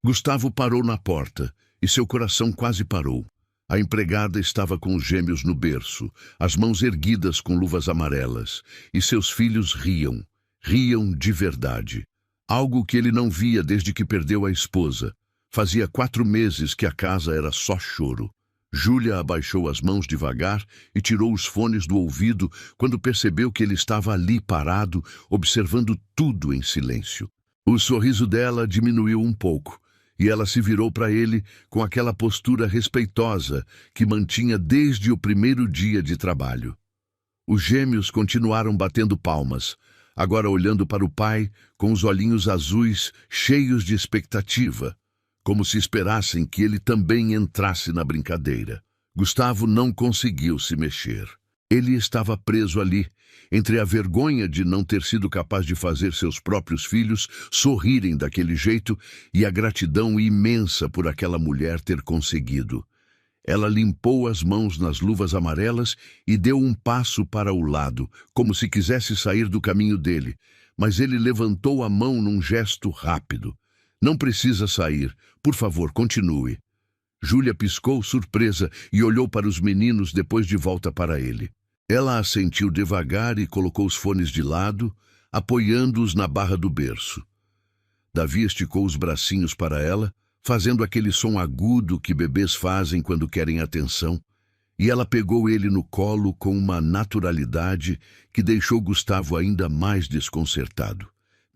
Gustavo parou na porta, e seu coração quase parou. A empregada estava com os gêmeos no berço, as mãos erguidas com luvas amarelas, e seus filhos riam de verdade. Algo que ele não via desde que perdeu a esposa. Fazia 4 meses que a casa era só choro. Júlia abaixou as mãos devagar e tirou os fones do ouvido quando percebeu que ele estava ali parado, observando tudo em silêncio. O sorriso dela diminuiu um pouco, e ela se virou para ele com aquela postura respeitosa que mantinha desde o primeiro dia de trabalho. Os gêmeos continuaram batendo palmas, agora olhando para o pai com os olhinhos azuis cheios de expectativa, como se esperassem que ele também entrasse na brincadeira. Gustavo não conseguiu se mexer. Ele estava preso ali, entre a vergonha de não ter sido capaz de fazer seus próprios filhos sorrirem daquele jeito e a gratidão imensa por aquela mulher ter conseguido. Ela limpou as mãos nas luvas amarelas e deu um passo para o lado, como se quisesse sair do caminho dele, mas ele levantou a mão num gesto rápido. Não precisa sair, por favor, continue. Júlia piscou surpresa e olhou para os meninos depois de volta para ele. Ela assentiu devagar e colocou os fones de lado, apoiando-os na barra do berço. Davi esticou os bracinhos para ela, fazendo aquele som agudo que bebês fazem quando querem atenção, e ela pegou ele no colo com uma naturalidade que deixou Gustavo ainda mais desconcertado.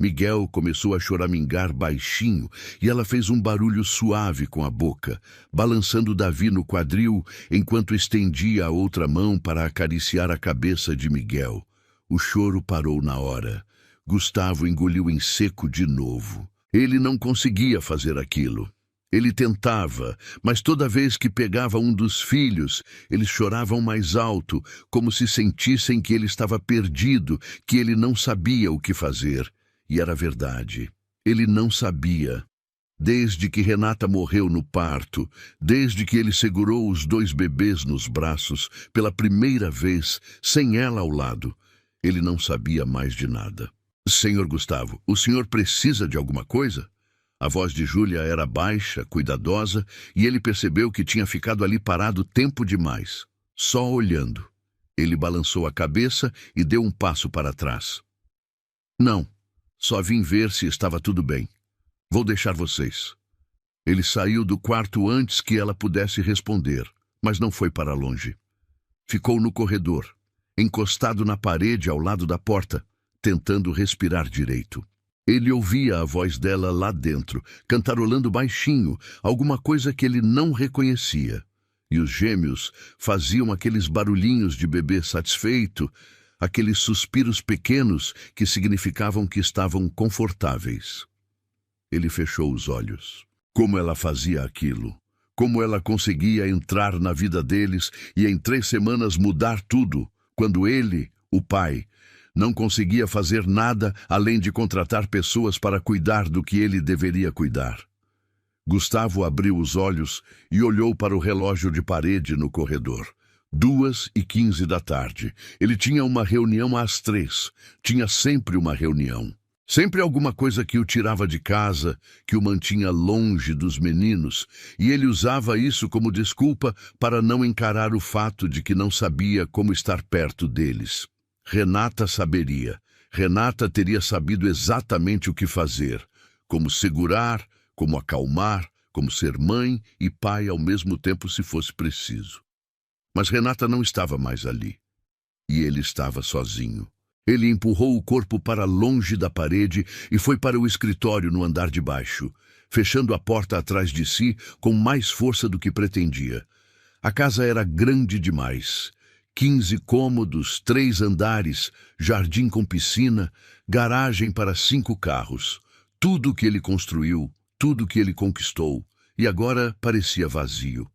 Miguel começou a choramingar baixinho e ela fez um barulho suave com a boca, balançando Davi no quadril enquanto estendia a outra mão para acariciar a cabeça de Miguel. O choro parou na hora. Gustavo engoliu em seco de novo. Ele não conseguia fazer aquilo. Ele tentava, mas toda vez que pegava um dos filhos, eles choravam mais alto, como se sentissem que ele estava perdido, que ele não sabia o que fazer. E era verdade. Ele não sabia. Desde que Renata morreu no parto, desde que ele segurou os 2 bebês nos braços pela primeira vez, sem ela ao lado, ele não sabia mais de nada. Senhor Gustavo, o senhor precisa de alguma coisa? A voz de Júlia era baixa, cuidadosa, e ele percebeu que tinha ficado ali parado tempo demais, só olhando. Ele balançou a cabeça e deu um passo para trás. Não. Só vim ver se estava tudo bem. Vou deixar vocês. Ele saiu do quarto antes que ela pudesse responder, mas não foi para longe. Ficou no corredor, encostado na parede ao lado da porta, tentando respirar direito. Ele ouvia a voz dela lá dentro, cantarolando baixinho, alguma coisa que ele não reconhecia. E os gêmeos faziam aqueles barulhinhos de bebê satisfeito, aqueles suspiros pequenos que significavam que estavam confortáveis. Ele fechou os olhos. Como ela fazia aquilo? Como ela conseguia entrar na vida deles e em 3 semanas mudar tudo, quando ele, o pai, não conseguia fazer nada além de contratar pessoas para cuidar do que ele deveria cuidar? Gustavo abriu os olhos e olhou para o relógio de parede no corredor. 2h15 da tarde. Ele tinha uma reunião às 3. Tinha sempre uma reunião. Sempre alguma coisa que o tirava de casa, que o mantinha longe dos meninos, e ele usava isso como desculpa para não encarar o fato de que não sabia como estar perto deles. Renata saberia. Renata teria sabido exatamente o que fazer, como segurar, como acalmar, como ser mãe e pai ao mesmo tempo se fosse preciso. Mas Renata não estava mais ali. E ele estava sozinho. Ele empurrou o corpo para longe da parede e foi para o escritório no andar de baixo, fechando a porta atrás de si com mais força do que pretendia. A casa era grande demais. 15 cômodos, 3 andares, jardim com piscina, garagem para 5 carros. Tudo que ele construiu, tudo que ele conquistou, e agora parecia vazio.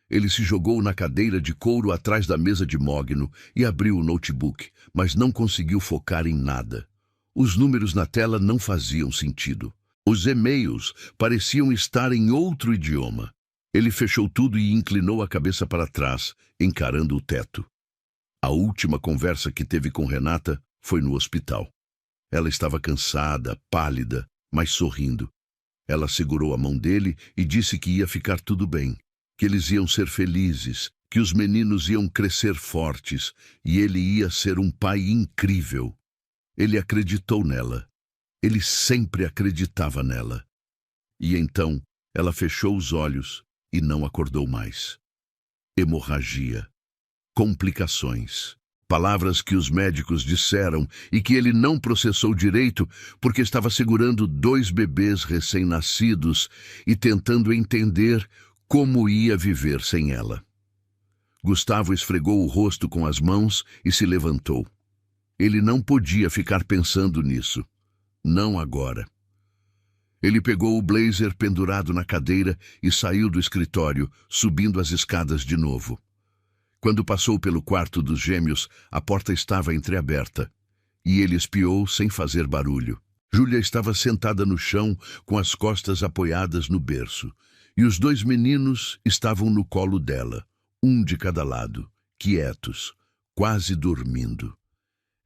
Ele se jogou na cadeira de couro atrás da mesa de mogno e abriu o notebook, mas não conseguiu focar em nada. Os números na tela não faziam sentido. Os e-mails pareciam estar em outro idioma. Ele fechou tudo e inclinou a cabeça para trás, encarando o teto. A última conversa que teve com Renata foi no hospital. Ela estava cansada, pálida, mas sorrindo. Ela segurou a mão dele e disse que ia ficar tudo bem, que eles iam ser felizes, que os meninos iam crescer fortes e ele ia ser um pai incrível. Ele acreditou nela. Ele sempre acreditava nela. E então ela fechou os olhos e não acordou mais. Hemorragia. Complicações. Palavras que os médicos disseram e que ele não processou direito porque estava segurando 2 bebês recém-nascidos e tentando entender como ia viver sem ela. Gustavo esfregou o rosto com as mãos e se levantou. Ele não podia ficar pensando nisso. Não agora. Ele pegou o blazer pendurado na cadeira e saiu do escritório, subindo as escadas de novo. Quando passou pelo quarto dos gêmeos, a porta estava entreaberta, e ele espiou sem fazer barulho. Júlia estava sentada no chão, com as costas apoiadas no berço, e os 2 meninos estavam no colo dela, um de cada lado, quietos, quase dormindo.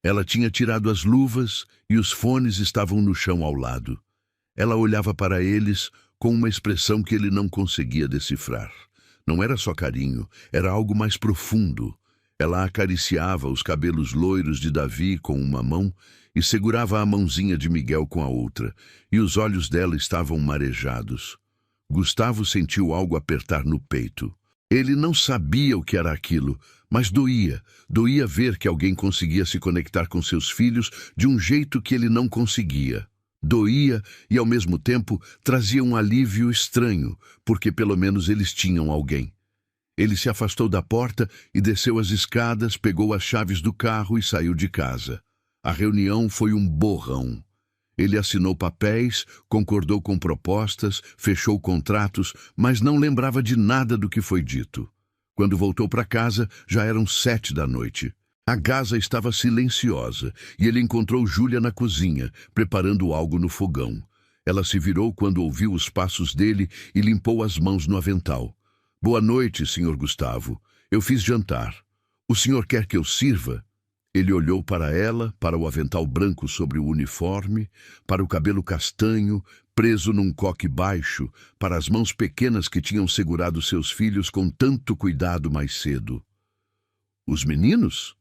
Ela tinha tirado as luvas e os fones estavam no chão ao lado. Ela olhava para eles com uma expressão que ele não conseguia decifrar. Não era só carinho, era algo mais profundo. Ela acariciava os cabelos loiros de Davi com uma mão e segurava a mãozinha de Miguel com a outra, e os olhos dela estavam marejados. Gustavo sentiu algo apertar no peito. Ele não sabia o que era aquilo, mas doía. Doía ver que alguém conseguia se conectar com seus filhos de um jeito que ele não conseguia. Doía e, ao mesmo tempo, trazia um alívio estranho, porque pelo menos eles tinham alguém. Ele se afastou da porta e desceu as escadas, pegou as chaves do carro e saiu de casa. A reunião foi um borrão. Ele assinou papéis, concordou com propostas, fechou contratos, mas não lembrava de nada do que foi dito. Quando voltou para casa, já eram 7 da noite. A casa estava silenciosa e ele encontrou Júlia na cozinha, preparando algo no fogão. Ela se virou quando ouviu os passos dele e limpou as mãos no avental. "Boa noite, Sr. Gustavo. Eu fiz jantar. O senhor quer que eu sirva?" Ele olhou para ela, para o avental branco sobre o uniforme, para o cabelo castanho, preso num coque baixo, para as mãos pequenas que tinham segurado seus filhos com tanto cuidado mais cedo. "Os meninos?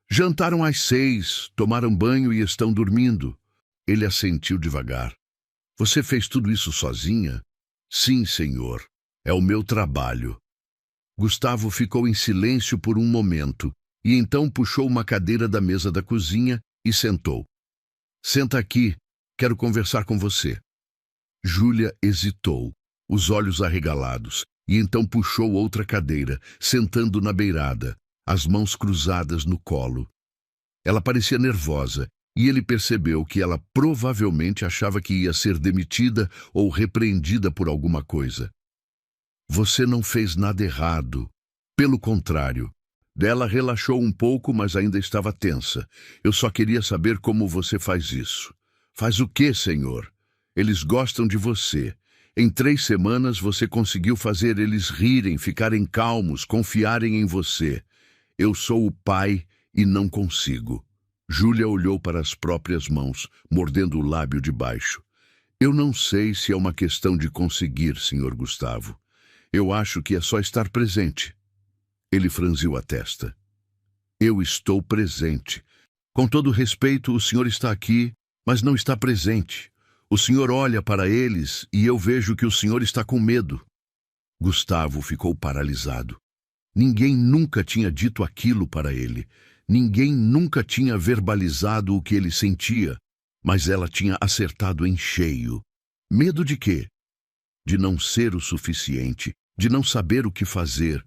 Jantaram às 6, tomaram banho e estão dormindo." Ele assentiu devagar. "Você fez tudo isso sozinha?" "Sim, senhor. É o meu trabalho." Gustavo ficou em silêncio por um momento, e então puxou uma cadeira da mesa da cozinha e sentou. "Senta aqui, quero conversar com você." Júlia hesitou, os olhos arregalados, e então puxou outra cadeira, sentando na beirada, as mãos cruzadas no colo. Ela parecia nervosa, e ele percebeu que ela provavelmente achava que ia ser demitida ou repreendida por alguma coisa. "Você não fez nada errado. Pelo contrário." Ela relaxou um pouco, mas ainda estava tensa. "Eu só queria saber como você faz isso." "Faz o quê, senhor? Eles gostam de você. Em 3 semanas você conseguiu fazer eles rirem, ficarem calmos, confiarem em você. Eu sou o pai e não consigo." Júlia olhou para as próprias mãos, mordendo o lábio de baixo. "Eu não sei se é uma questão de conseguir, Sr. Gustavo. Eu acho que é só estar presente." Ele franziu a testa. "Eu estou presente. Com todo respeito, o senhor está aqui, mas não está presente. O senhor olha para eles e eu vejo que o senhor está com medo." Gustavo ficou paralisado. Ninguém nunca tinha dito aquilo para ele. Ninguém nunca tinha verbalizado o que ele sentia, mas ela tinha acertado em cheio. Medo de quê? De não ser o suficiente, de não saber o que fazer,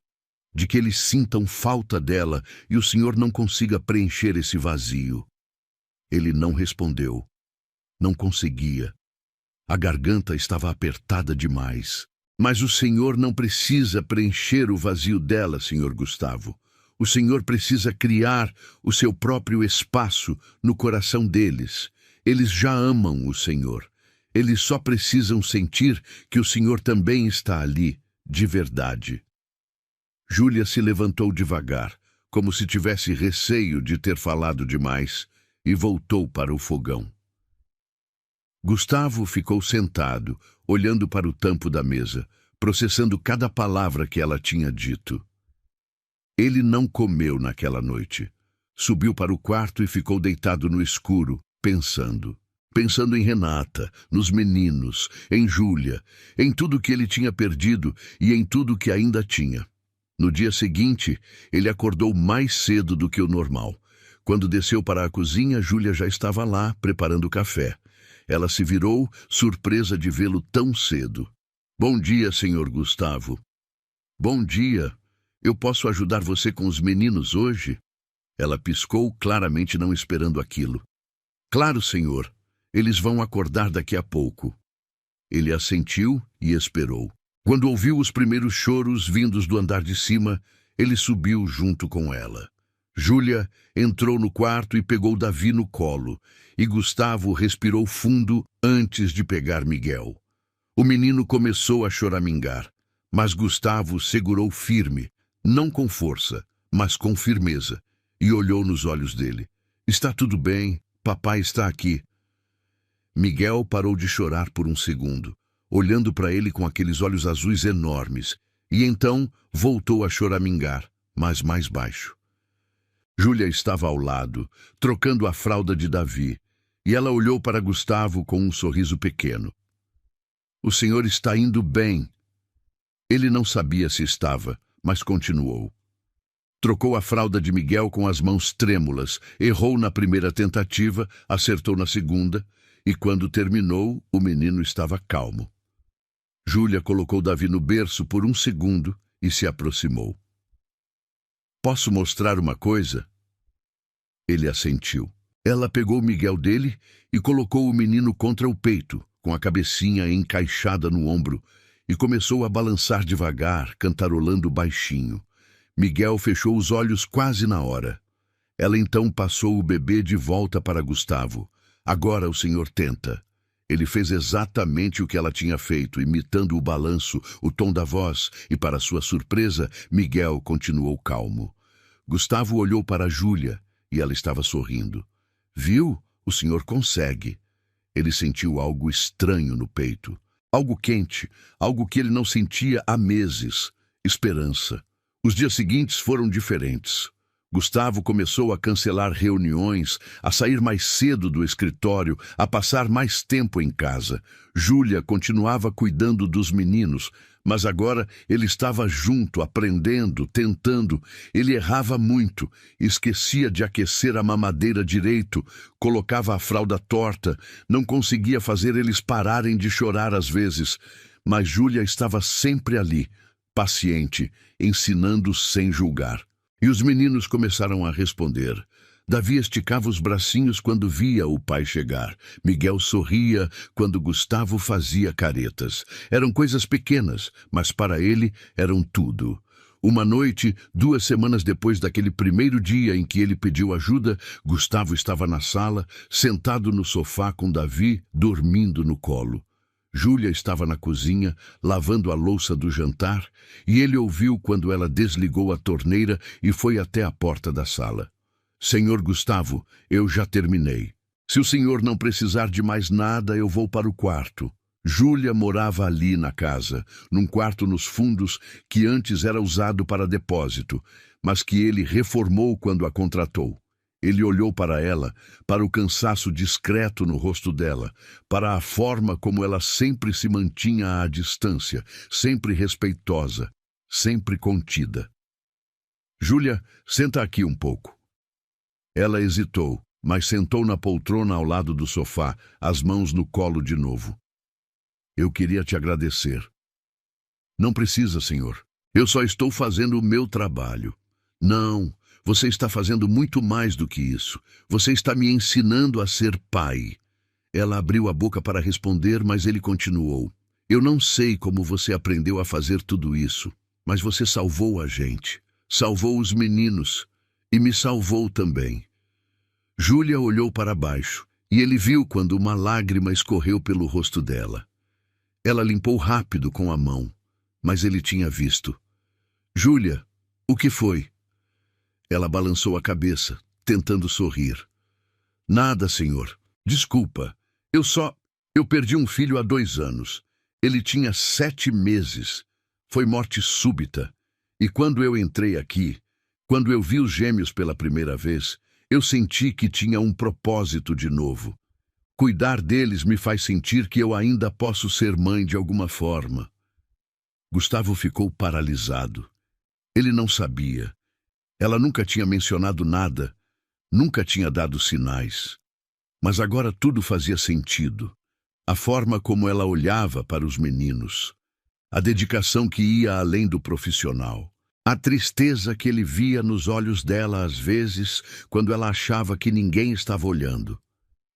de que eles sintam falta dela e o senhor não consiga preencher esse vazio. Ele não respondeu. Não conseguia. A garganta estava apertada demais. "Mas o senhor não precisa preencher o vazio dela, Sr. Gustavo. O senhor precisa criar o seu próprio espaço no coração deles. Eles já amam o senhor. Eles só precisam sentir que o senhor também está ali, de verdade." Júlia se levantou devagar, como se tivesse receio de ter falado demais, e voltou para o fogão. Gustavo ficou sentado, olhando para o tampo da mesa, processando cada palavra que ela tinha dito. Ele não comeu naquela noite. Subiu para o quarto e ficou deitado no escuro, pensando. Pensando em Renata, nos meninos, em Júlia, em tudo que ele tinha perdido e em tudo que ainda tinha. No dia seguinte, ele acordou mais cedo do que o normal. Quando desceu para a cozinha, Júlia já estava lá, preparando o café. Ela se virou, surpresa de vê-lo tão cedo. Bom dia, senhor Gustavo. Bom dia. Eu posso ajudar você com os meninos hoje? Ela piscou, claramente não esperando aquilo. Claro, senhor. Eles vão acordar daqui a pouco. Ele assentiu e esperou. Quando ouviu os primeiros choros vindos do andar de cima, ele subiu junto com ela. Júlia entrou no quarto e pegou Davi no colo, e Gustavo respirou fundo antes de pegar Miguel. O menino começou a choramingar, mas Gustavo segurou firme, não com força, mas com firmeza, e olhou nos olhos dele. Está tudo bem, papai está aqui. Miguel parou de chorar por um segundo, olhando para ele com aqueles olhos azuis enormes, e então voltou a choramingar, mas mais baixo. Júlia estava ao lado, trocando a fralda de Davi, e ela olhou para Gustavo com um sorriso pequeno. O senhor está indo bem. Ele não sabia se estava, mas continuou. Trocou a fralda de Miguel com as mãos trêmulas, errou na primeira tentativa, acertou na segunda, e quando terminou, o menino estava calmo. Júlia colocou Davi no berço por um segundo e se aproximou. Posso mostrar uma coisa? Ele assentiu. Ela pegou Miguel dele e colocou o menino contra o peito, com a cabecinha encaixada no ombro, e começou a balançar devagar, cantarolando baixinho. Miguel fechou os olhos quase na hora. Ela então passou o bebê de volta para Gustavo. Agora o senhor tenta. Ele fez exatamente o que ela tinha feito, imitando o balanço, o tom da voz, e para sua surpresa, Miguel continuou calmo. Gustavo olhou para Júlia, e ela estava sorrindo. Viu? O senhor consegue. Ele sentiu algo estranho no peito. Algo quente, algo que ele não sentia há meses. Esperança. Os dias seguintes foram diferentes. Gustavo começou a cancelar reuniões, a sair mais cedo do escritório, a passar mais tempo em casa. Júlia continuava cuidando dos meninos, mas agora ele estava junto, aprendendo, tentando. Ele errava muito, esquecia de aquecer a mamadeira direito, colocava a fralda torta, não conseguia fazer eles pararem de chorar às vezes. Mas Júlia estava sempre ali, paciente, ensinando sem julgar. E os meninos começaram a responder. Davi esticava os bracinhos quando via o pai chegar. Miguel sorria quando Gustavo fazia caretas. Eram coisas pequenas, mas para ele eram tudo. Uma noite, 2 semanas depois daquele primeiro dia em que ele pediu ajuda, Gustavo estava na sala, sentado no sofá com Davi, dormindo no colo. Júlia estava na cozinha, lavando a louça do jantar, e ele ouviu quando ela desligou a torneira e foi até a porta da sala. Senhor Gustavo, eu já terminei. Se o senhor não precisar de mais nada, eu vou para o quarto. Júlia morava ali na casa, num quarto nos fundos que antes era usado para depósito, mas que ele reformou quando a contratou. Ele olhou para ela, para o cansaço discreto no rosto dela, para a forma como ela sempre se mantinha à distância, sempre respeitosa, sempre contida. Júlia, senta aqui um pouco. Ela hesitou, mas sentou na poltrona ao lado do sofá, as mãos no colo de novo. Eu queria te agradecer. Não precisa, senhor. Eu só estou fazendo o meu trabalho. Não. Você está fazendo muito mais do que isso. Você está me ensinando a ser pai. Ela abriu a boca para responder, mas ele continuou. Eu não sei como você aprendeu a fazer tudo isso, mas você salvou a gente. Salvou os meninos. E me salvou também. Júlia olhou para baixo, e ele viu quando uma lágrima escorreu pelo rosto dela. Ela limpou rápido com a mão, mas ele tinha visto. Júlia, o que foi? Ela balançou a cabeça, tentando sorrir. Nada, senhor. Desculpa. Eu perdi um filho há 2 anos. Ele tinha 7 meses. Foi morte súbita. E quando eu entrei aqui, quando eu vi os gêmeos pela primeira vez, eu senti que tinha um propósito de novo. Cuidar deles me faz sentir que eu ainda posso ser mãe de alguma forma. Gustavo ficou paralisado. Ele não sabia. Ela nunca tinha mencionado nada, nunca tinha dado sinais. Mas agora tudo fazia sentido. A forma como ela olhava para os meninos, a dedicação que ia além do profissional, a tristeza que ele via nos olhos dela às vezes, quando ela achava que ninguém estava olhando.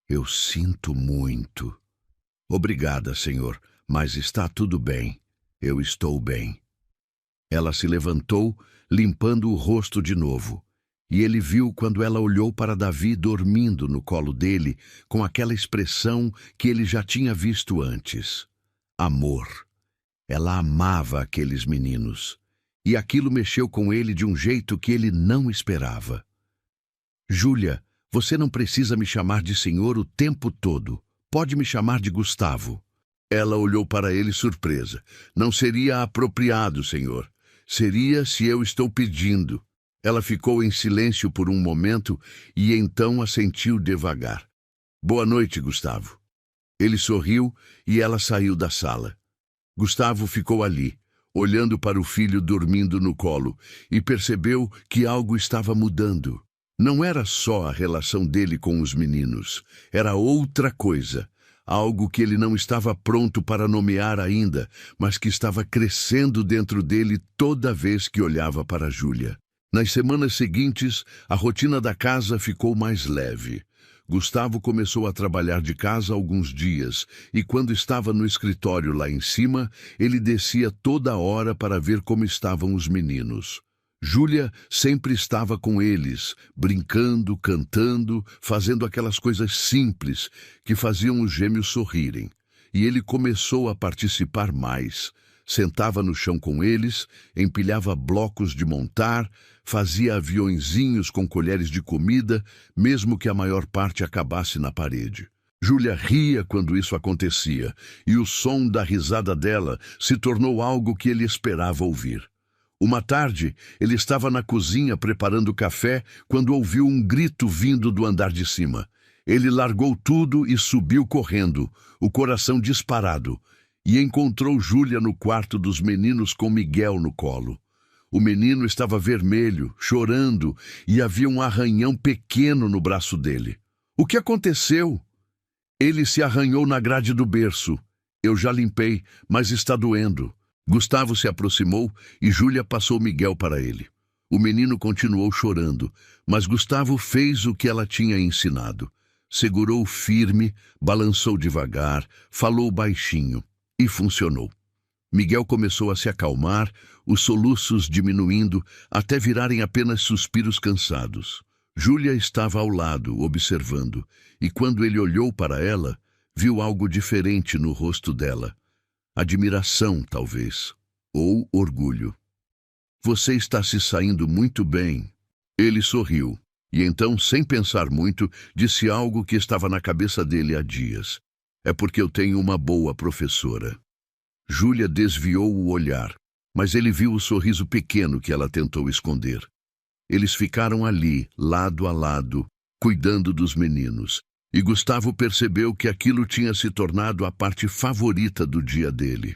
Eu sinto muito. Obrigada, Senhor, mas está tudo bem. Eu estou bem. Ela se levantou, limpando o rosto de novo. E ele viu quando ela olhou para Davi dormindo no colo dele, com aquela expressão que ele já tinha visto antes. Amor. Ela amava aqueles meninos. E aquilo mexeu com ele de um jeito que ele não esperava. Júlia, você não precisa me chamar de senhor o tempo todo. Pode me chamar de Gustavo. Ela olhou para ele surpresa. Não seria apropriado, senhor. Seria se eu estou pedindo. Ela ficou em silêncio por um momento e então assentiu devagar. Boa noite, Gustavo. Ele sorriu e ela saiu da sala. Gustavo ficou ali, olhando para o filho dormindo no colo, e percebeu que algo estava mudando. Não era só a relação dele com os meninos, era outra coisa. Algo que ele não estava pronto para nomear ainda, mas que estava crescendo dentro dele toda vez que olhava para Júlia. Nas semanas seguintes, a rotina da casa ficou mais leve. Gustavo começou a trabalhar de casa alguns dias, e quando estava no escritório lá em cima, ele descia toda hora para ver como estavam os meninos. Júlia sempre estava com eles, brincando, cantando, fazendo aquelas coisas simples que faziam os gêmeos sorrirem. E ele começou a participar mais. Sentava no chão com eles, empilhava blocos de montar, fazia aviõezinhos com colheres de comida, mesmo que a maior parte acabasse na parede. Júlia ria quando isso acontecia, e o som da risada dela se tornou algo que ele esperava ouvir. Uma tarde, ele estava na cozinha preparando café quando ouviu um grito vindo do andar de cima. Ele largou tudo e subiu correndo, o coração disparado, e encontrou Júlia no quarto dos meninos com Miguel no colo. O menino estava vermelho, chorando, e havia um arranhão pequeno no braço dele. O que aconteceu? Ele se arranhou na grade do berço. Eu já limpei, mas está doendo. Gustavo se aproximou e Júlia passou Miguel para ele. O menino continuou chorando, mas Gustavo fez o que ela tinha ensinado. Segurou firme, balançou devagar, falou baixinho, e funcionou. Miguel começou a se acalmar, os soluços diminuindo até virarem apenas suspiros cansados. Júlia estava ao lado, observando, e quando ele olhou para ela, viu algo diferente no rosto dela. Admiração, talvez, ou orgulho. Você está se saindo muito bem. Ele sorriu, e então, sem pensar muito, disse algo que estava na cabeça dele há dias. É porque eu tenho uma boa professora. Júlia desviou o olhar, mas ele viu o sorriso pequeno que ela tentou esconder. Eles ficaram ali, lado a lado, cuidando dos meninos. E Gustavo percebeu que aquilo tinha se tornado a parte favorita do dia dele.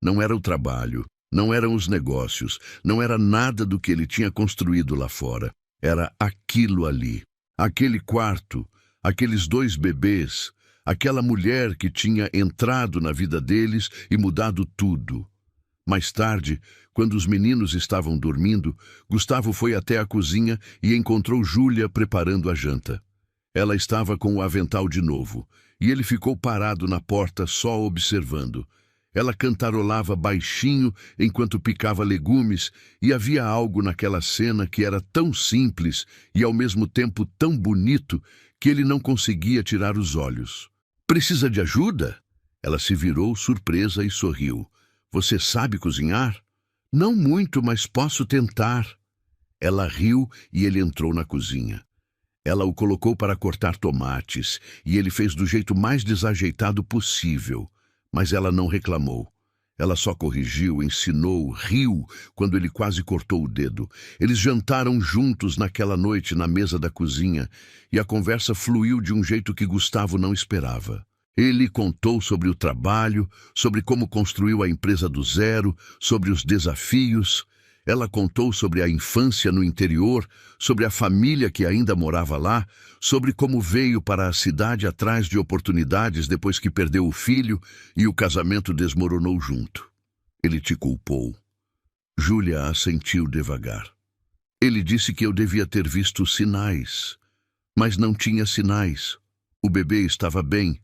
Não era o trabalho, não eram os negócios, não era nada do que ele tinha construído lá fora. Era aquilo ali, aquele quarto, aqueles 2 bebês, aquela mulher que tinha entrado na vida deles e mudado tudo. Mais tarde, quando os meninos estavam dormindo, Gustavo foi até a cozinha e encontrou Júlia preparando a janta. Ela estava com o avental de novo, e ele ficou parado na porta só observando. Ela cantarolava baixinho enquanto picava legumes, e havia algo naquela cena que era tão simples e ao mesmo tempo tão bonito que ele não conseguia tirar os olhos. Precisa de ajuda? Ela se virou surpresa e sorriu. Você sabe cozinhar? Não muito, mas posso tentar. Ela riu e ele entrou na cozinha. Ela o colocou para cortar tomates, e ele fez do jeito mais desajeitado possível, mas ela não reclamou. Ela só corrigiu, ensinou, riu quando ele quase cortou o dedo. Eles jantaram juntos naquela noite na mesa da cozinha, e a conversa fluiu de um jeito que Gustavo não esperava. Ele contou sobre o trabalho, sobre como construiu a empresa do zero, sobre os desafios. Ela contou sobre a infância no interior, sobre a família que ainda morava lá, sobre como veio para a cidade atrás de oportunidades depois que perdeu o filho e o casamento desmoronou junto. Ele te culpou. Júlia assentiu devagar. Ele disse que eu devia ter visto sinais, mas não tinha sinais. O bebê estava bem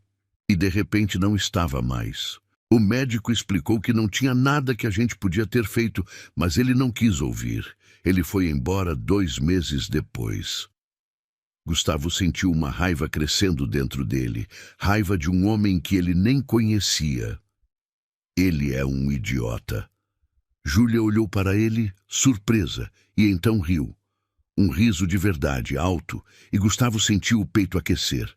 e de repente não estava mais. O médico explicou que não tinha nada que a gente podia ter feito, mas ele não quis ouvir. Ele foi embora 2 meses depois. Gustavo sentiu uma raiva crescendo dentro dele, raiva de um homem que ele nem conhecia. Ele é um idiota. Júlia olhou para ele, surpresa, e então riu. Um riso de verdade, alto, e Gustavo sentiu o peito aquecer.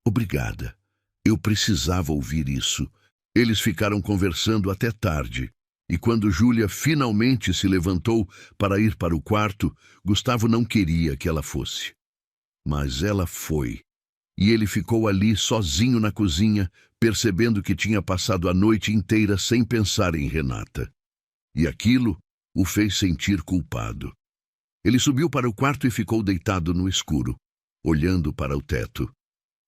Obrigada. Eu precisava ouvir isso. Eles ficaram conversando até tarde, e quando Júlia finalmente se levantou para ir para o quarto, Gustavo não queria que ela fosse. Mas ela foi, e ele ficou ali sozinho na cozinha, percebendo que tinha passado a noite inteira sem pensar em Renata. E aquilo o fez sentir culpado. Ele subiu para o quarto e ficou deitado no escuro, olhando para o teto.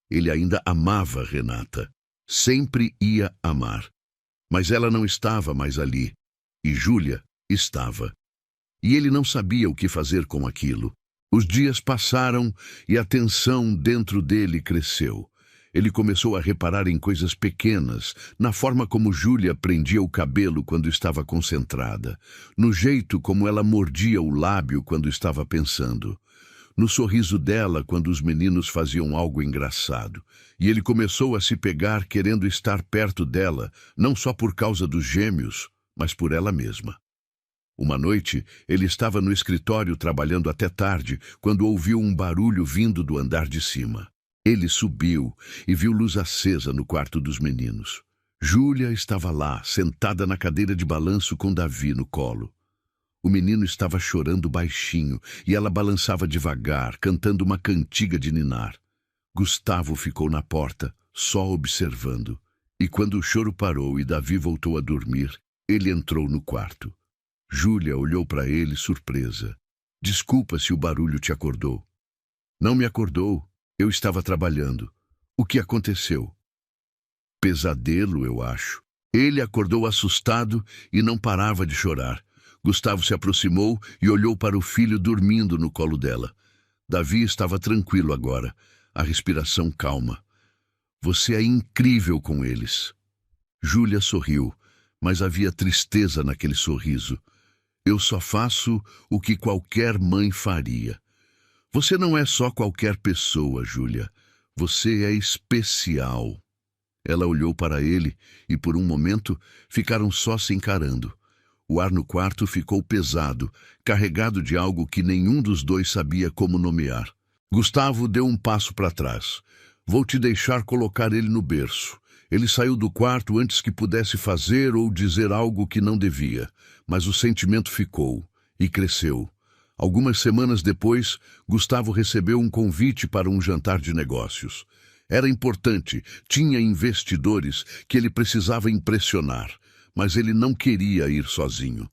Ele ainda amava Renata. Sempre ia amar. Mas ela não estava mais ali. E Júlia estava. E ele não sabia o que fazer com aquilo. Os dias passaram e a tensão dentro dele cresceu. Ele começou a reparar em coisas pequenas, na forma como Júlia prendia o cabelo quando estava concentrada, no jeito como ela mordia o lábio quando estava pensando, no sorriso dela quando os meninos faziam algo engraçado. E ele começou a se pegar querendo estar perto dela, não só por causa dos gêmeos, mas por ela mesma. Uma noite, ele estava no escritório trabalhando até tarde, quando ouviu um barulho vindo do andar de cima. Ele subiu e viu luz acesa no quarto dos meninos. Júlia estava lá, sentada na cadeira de balanço com Davi no colo. O menino estava chorando baixinho e ela balançava devagar, cantando uma cantiga de ninar. Gustavo ficou na porta, só observando. E quando o choro parou e Davi voltou a dormir, ele entrou no quarto. Júlia olhou para ele surpresa. Desculpa se o barulho te acordou. Não me acordou. Eu estava trabalhando. O que aconteceu? Pesadelo, eu acho. Ele acordou assustado e não parava de chorar. Gustavo se aproximou e olhou para o filho dormindo no colo dela. Davi estava tranquilo agora, a respiração calma. Você é incrível com eles. Júlia sorriu, mas havia tristeza naquele sorriso. Eu só faço o que qualquer mãe faria. Você não é só qualquer pessoa, Júlia. Você é especial. Ela olhou para ele e, por um momento, ficaram só se encarando. O ar no quarto ficou pesado, carregado de algo que nenhum dos dois sabia como nomear. Gustavo deu um passo para trás. Vou te deixar colocar ele no berço. Ele saiu do quarto antes que pudesse fazer ou dizer algo que não devia, mas o sentimento ficou e cresceu. Algumas semanas depois, Gustavo recebeu um convite para um jantar de negócios. Era importante, tinha investidores que ele precisava impressionar, mas ele não queria ir sozinho.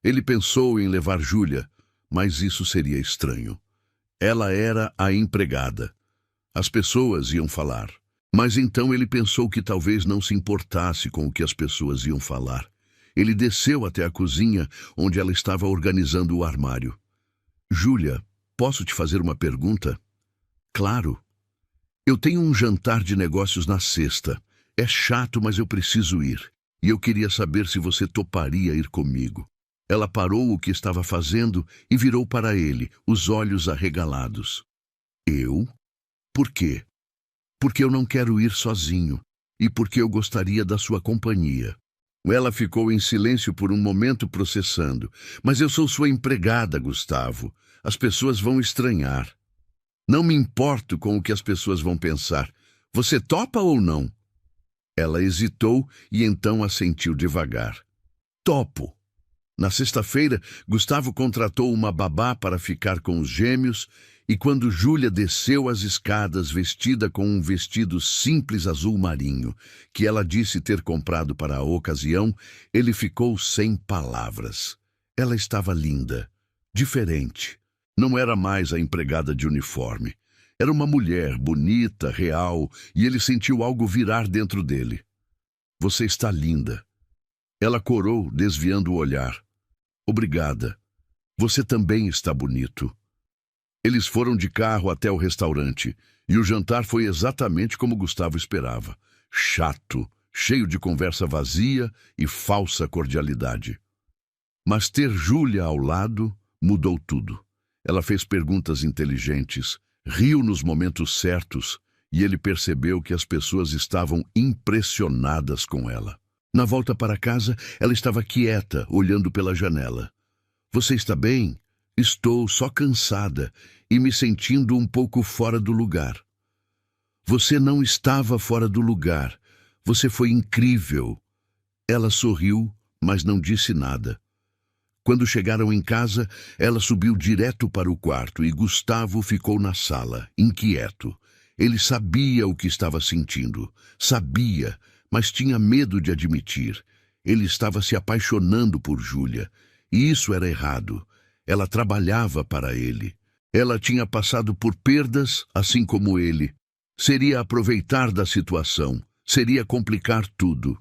Ele pensou em levar Júlia, mas isso seria estranho. Ela era a empregada. As pessoas iam falar. Mas então ele pensou que talvez não se importasse com o que as pessoas iam falar. Ele desceu até a cozinha, onde ela estava organizando o armário. Júlia, posso te fazer uma pergunta? Claro. Eu tenho um jantar de negócios na sexta. É chato, mas eu preciso ir. E eu queria saber se você toparia ir comigo. Ela parou o que estava fazendo e virou para ele, os olhos arregalados. Eu? Por quê? Porque eu não quero ir sozinho e porque eu gostaria da sua companhia. Ela ficou em silêncio por um momento processando. Mas eu sou sua empregada, Gustavo. As pessoas vão estranhar. Não me importo com o que as pessoas vão pensar. Você topa ou não? Ela hesitou e então assentiu devagar. Topo. Na sexta-feira, Gustavo contratou uma babá para ficar com os gêmeos e quando Júlia desceu as escadas vestida com um vestido simples azul marinho, que ela disse ter comprado para a ocasião, ele ficou sem palavras. Ela estava linda, diferente. Não era mais a empregada de uniforme. Era uma mulher bonita, real, e ele sentiu algo virar dentro dele. Você está linda. Ela corou, desviando o olhar. Obrigada. Você também está bonito. Eles foram de carro até o restaurante, e o jantar foi exatamente como Gustavo esperava. Chato, cheio de conversa vazia e falsa cordialidade. Mas ter Júlia ao lado mudou tudo. Ela fez perguntas inteligentes, riu nos momentos certos, e ele percebeu que as pessoas estavam impressionadas com ela. Na volta para casa, ela estava quieta, olhando pela janela. Você está bem? Estou só cansada e me sentindo um pouco fora do lugar. Você não estava fora do lugar. Você foi incrível. Ela sorriu, mas não disse nada. Quando chegaram em casa, ela subiu direto para o quarto e Gustavo ficou na sala, inquieto. Ele sabia o que estava sentindo. Sabia, mas tinha medo de admitir. Ele estava se apaixonando por Júlia, e isso era errado. Ela trabalhava para ele. Ela tinha passado por perdas, assim como ele. Seria aproveitar da situação, seria complicar tudo.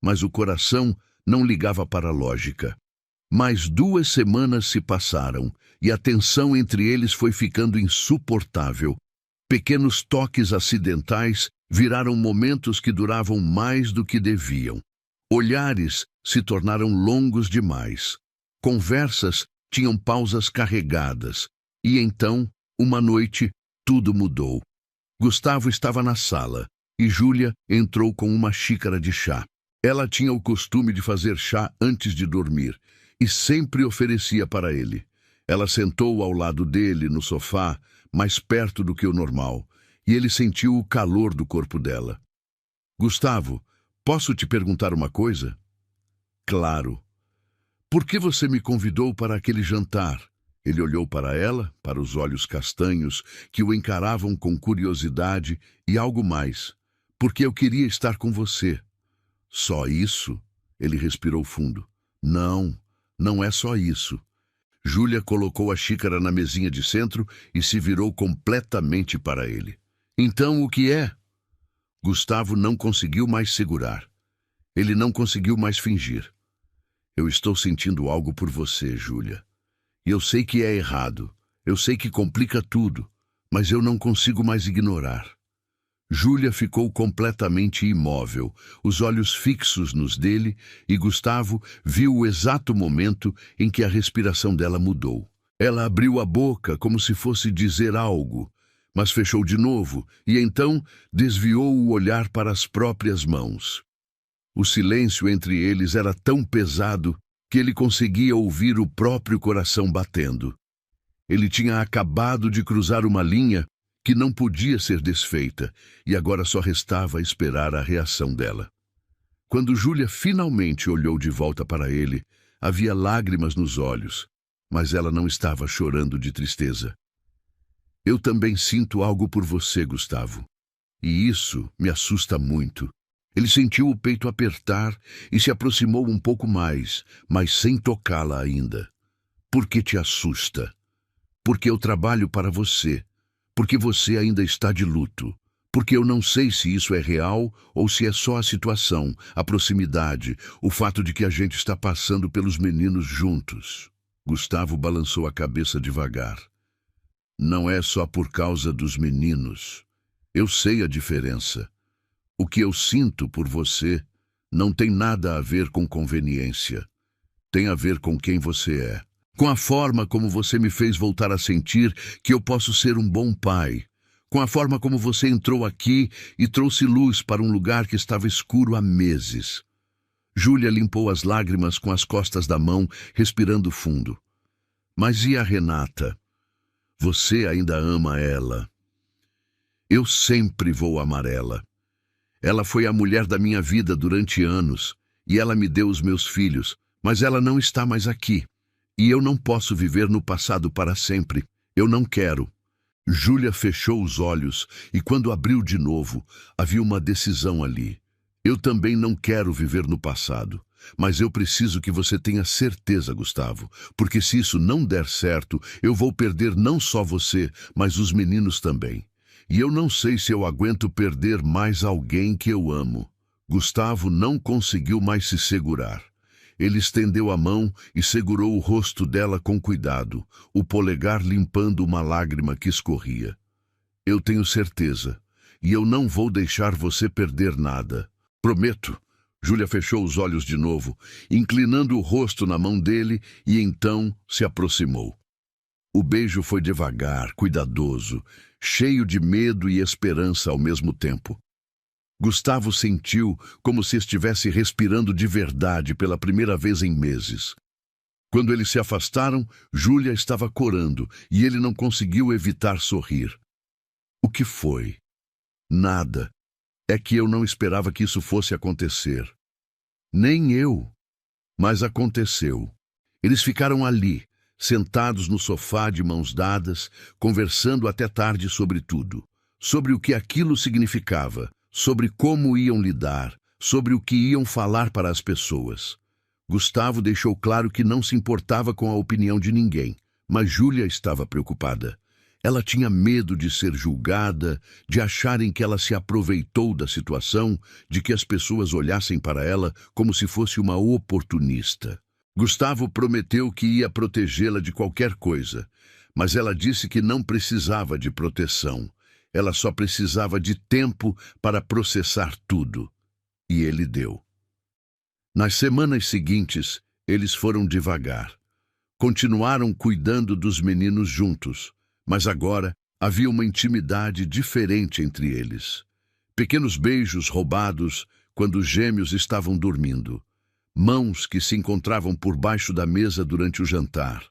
Mas o coração não ligava para a lógica. Mais 2 semanas se passaram, e a tensão entre eles foi ficando insuportável. Pequenos toques acidentais viraram momentos que duravam mais do que deviam. Olhares se tornaram longos demais. Conversas tinham pausas carregadas. E então, uma noite, tudo mudou. Gustavo estava na sala e Júlia entrou com uma xícara de chá. Ela tinha o costume de fazer chá antes de dormir e sempre oferecia para ele. Ela sentou ao lado dele no sofá, mais perto do que o normal, e ele sentiu o calor do corpo dela. Gustavo, posso te perguntar uma coisa? Claro. Por que você me convidou para aquele jantar? Ele olhou para ela, para os olhos castanhos, que o encaravam com curiosidade e algo mais. Porque eu queria estar com você. Só isso? Ele respirou fundo. Não, não é só isso. Júlia colocou a xícara na mesinha de centro e se virou completamente para ele. Então, o que é? Gustavo não conseguiu mais segurar. Ele não conseguiu mais fingir. Eu estou sentindo algo por você, Júlia. E eu sei que é errado. Eu sei que complica tudo. Mas eu não consigo mais ignorar. Júlia ficou completamente imóvel, os olhos fixos nos dele, e Gustavo viu o exato momento em que a respiração dela mudou. Ela abriu a boca como se fosse dizer algo, mas fechou de novo e então desviou o olhar para as próprias mãos. O silêncio entre eles era tão pesado que ele conseguia ouvir o próprio coração batendo. Ele tinha acabado de cruzar uma linha que não podia ser desfeita, e agora só restava esperar a reação dela. Quando Júlia finalmente olhou de volta para ele, havia lágrimas nos olhos, mas ela não estava chorando de tristeza. Eu também sinto algo por você, Gustavo, e isso me assusta muito. Ele sentiu o peito apertar e se aproximou um pouco mais, mas sem tocá-la ainda. Por que te assusta? Porque eu trabalho para você. Porque você ainda está de luto. Porque eu não sei se isso é real ou se é só a situação, a proximidade, o fato de que a gente está passando pelos meninos juntos. Gustavo balançou a cabeça devagar. Não é só por causa dos meninos. Eu sei a diferença. O que eu sinto por você não tem nada a ver com conveniência. Tem a ver com quem você é. Com a forma como você me fez voltar a sentir que eu posso ser um bom pai. Com a forma como você entrou aqui e trouxe luz para um lugar que estava escuro há meses. Júlia limpou as lágrimas com as costas da mão, respirando fundo. Mas e a Renata? Você ainda ama ela. Eu sempre vou amar ela. Ela foi a mulher da minha vida durante anos, e ela me deu os meus filhos, mas ela não está mais aqui. E eu não posso viver no passado para sempre. Eu não quero. Júlia fechou os olhos, e quando abriu de novo, havia uma decisão ali. Eu também não quero viver no passado. Mas eu preciso que você tenha certeza, Gustavo, porque se isso não der certo, eu vou perder não só você, mas os meninos também. E eu não sei se eu aguento perder mais alguém que eu amo. Gustavo não conseguiu mais se segurar. Ele estendeu a mão e segurou o rosto dela com cuidado, o polegar limpando uma lágrima que escorria. Eu tenho certeza, e eu não vou deixar você perder nada. Prometo. Júlia fechou os olhos de novo, inclinando o rosto na mão dele, e então se aproximou. O beijo foi devagar, cuidadoso, cheio de medo e esperança ao mesmo tempo. Gustavo sentiu como se estivesse respirando de verdade pela primeira vez em meses. Quando eles se afastaram, Júlia estava corando, e ele não conseguiu evitar sorrir. O que foi? Nada. É que eu não esperava que isso fosse acontecer. Nem eu. Mas aconteceu. Eles ficaram ali, sentados no sofá de mãos dadas, conversando até tarde sobre tudo. Sobre o que aquilo significava, sobre como iam lidar, sobre o que iam falar para as pessoas. Gustavo deixou claro que não se importava com a opinião de ninguém, mas Júlia estava preocupada. Ela tinha medo de ser julgada, de acharem que ela se aproveitou da situação, de que as pessoas olhassem para ela como se fosse uma oportunista. Gustavo prometeu que ia protegê-la de qualquer coisa, mas ela disse que não precisava de proteção. Ela só precisava de tempo para processar tudo. E ele deu. Nas semanas seguintes, eles foram devagar. Continuaram cuidando dos meninos juntos. Mas agora havia uma intimidade diferente entre eles. Pequenos beijos roubados quando os gêmeos estavam dormindo. Mãos que se encontravam por baixo da mesa durante o jantar.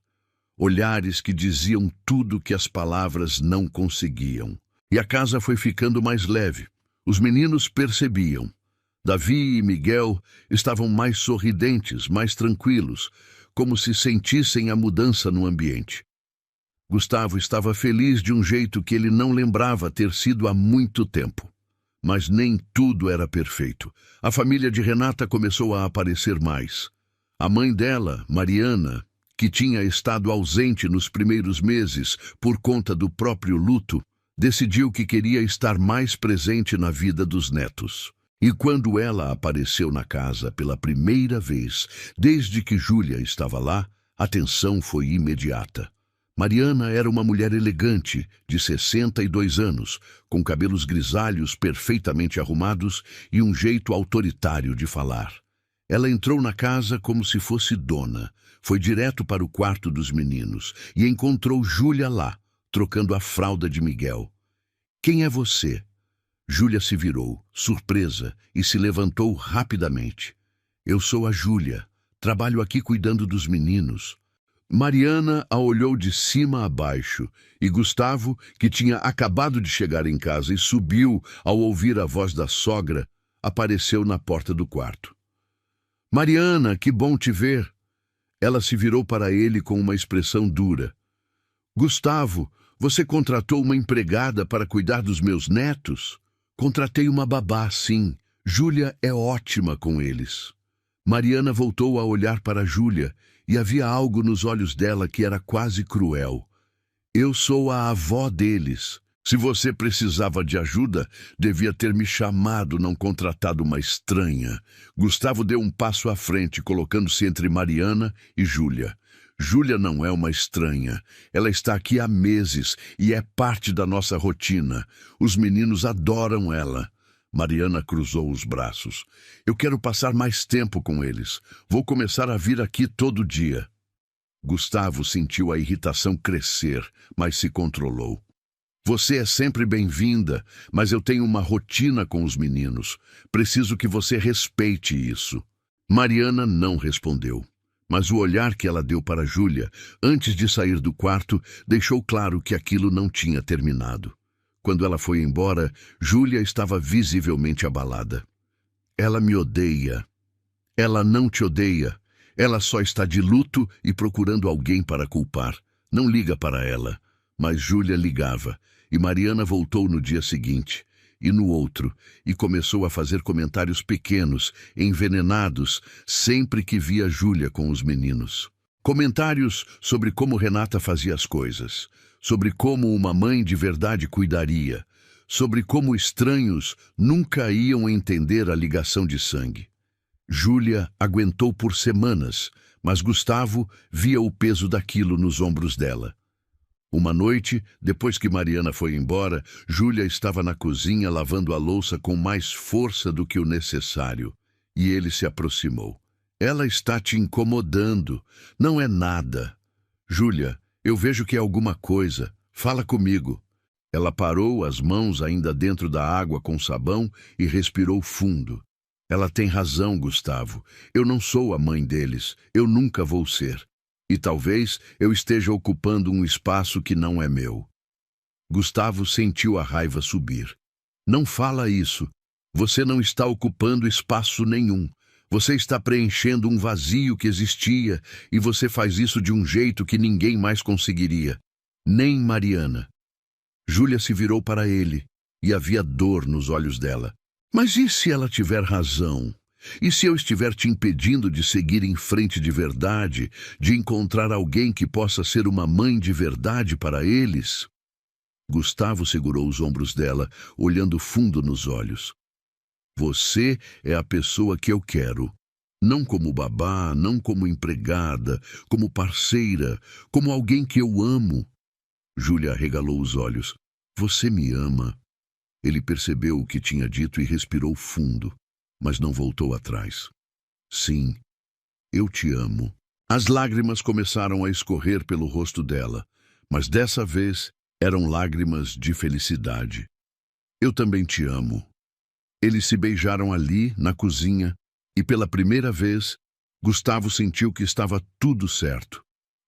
Olhares que diziam tudo que as palavras não conseguiam. E a casa foi ficando mais leve. Os meninos percebiam. Davi e Miguel estavam mais sorridentes, mais tranquilos, como se sentissem a mudança no ambiente. Gustavo estava feliz de um jeito que ele não lembrava ter sido há muito tempo. Mas nem tudo era perfeito. A família de Renata começou a aparecer mais. A mãe dela, Mariana, que tinha estado ausente nos primeiros meses por conta do próprio luto, decidiu que queria estar mais presente na vida dos netos. E quando ela apareceu na casa pela primeira vez, desde que Júlia estava lá, a tensão foi imediata. Mariana era uma mulher elegante, de 62 anos, com cabelos grisalhos perfeitamente arrumados e um jeito autoritário de falar. Ela entrou na casa como se fosse dona, foi direto para o quarto dos meninos e encontrou Júlia lá, trocando a fralda de Miguel. "Quem é você?" Júlia se virou, surpresa, e se levantou rapidamente. "Eu sou a Júlia. Trabalho aqui cuidando dos meninos." Mariana a olhou de cima a baixo, e Gustavo, que tinha acabado de chegar em casa e subiu ao ouvir a voz da sogra, apareceu na porta do quarto. "Mariana, que bom te ver." Ela se virou para ele com uma expressão dura. "Gustavo, você contratou uma empregada para cuidar dos meus netos?" "Contratei uma babá, sim. Júlia é ótima com eles." Mariana voltou a olhar para Júlia, e havia algo nos olhos dela que era quase cruel. "Eu sou a avó deles. Se você precisava de ajuda, devia ter me chamado, não contratado uma estranha." Gustavo deu um passo à frente, colocando-se entre Mariana e Júlia. "Júlia não é uma estranha. Ela está aqui há meses e é parte da nossa rotina. Os meninos adoram ela." Mariana cruzou os braços. "Eu quero passar mais tempo com eles. Vou começar a vir aqui todo dia." Gustavo sentiu a irritação crescer, mas se controlou. "Você é sempre bem-vinda, mas eu tenho uma rotina com os meninos. Preciso que você respeite isso." Mariana não respondeu. Mas o olhar que ela deu para Júlia, antes de sair do quarto, deixou claro que aquilo não tinha terminado. Quando ela foi embora, Júlia estava visivelmente abalada. Ela me odeia. Ela não te odeia. Ela só está de luto e procurando alguém para culpar. Não liga para ela. Mas Júlia ligava, e Mariana voltou no dia seguinte, e no outro, e começou a fazer comentários pequenos, envenenados, sempre que via Júlia com os meninos. Comentários sobre como Renata fazia as coisas, sobre como uma mãe de verdade cuidaria, sobre como estranhos nunca iam entender a ligação de sangue. Júlia aguentou por semanas, mas Gustavo via o peso daquilo nos ombros dela. Uma noite, depois que Mariana foi embora, Júlia estava na cozinha lavando a louça com mais força do que o necessário, e ele se aproximou. Ela está te incomodando. Não é nada. Júlia, eu vejo que é alguma coisa. Fala comigo. Ela parou, as mãos ainda dentro da água com sabão, e respirou fundo. Ela tem razão, Gustavo. Eu não sou a mãe deles. Eu nunca vou ser. E talvez eu esteja ocupando um espaço que não é meu. Gustavo sentiu a raiva subir. Não fala isso. Você não está ocupando espaço nenhum. Você está preenchendo um vazio que existia, e você faz isso de um jeito que ninguém mais conseguiria. Nem Mariana. Júlia se virou para ele, e havia dor nos olhos dela. Mas e se ela tiver razão? E se eu estiver te impedindo de seguir em frente de verdade, de encontrar alguém que possa ser uma mãe de verdade para eles? Gustavo segurou os ombros dela, olhando fundo nos olhos. Você é a pessoa que eu quero. Não como babá, não como empregada, como parceira, como alguém que eu amo. Júlia arregalou os olhos. Você me ama. Ele percebeu o que tinha dito e respirou fundo, mas não voltou atrás. Sim, eu te amo. As lágrimas começaram a escorrer pelo rosto dela, mas dessa vez eram lágrimas de felicidade. Eu também te amo. Eles se beijaram ali, na cozinha, e pela primeira vez, Gustavo sentiu que estava tudo certo,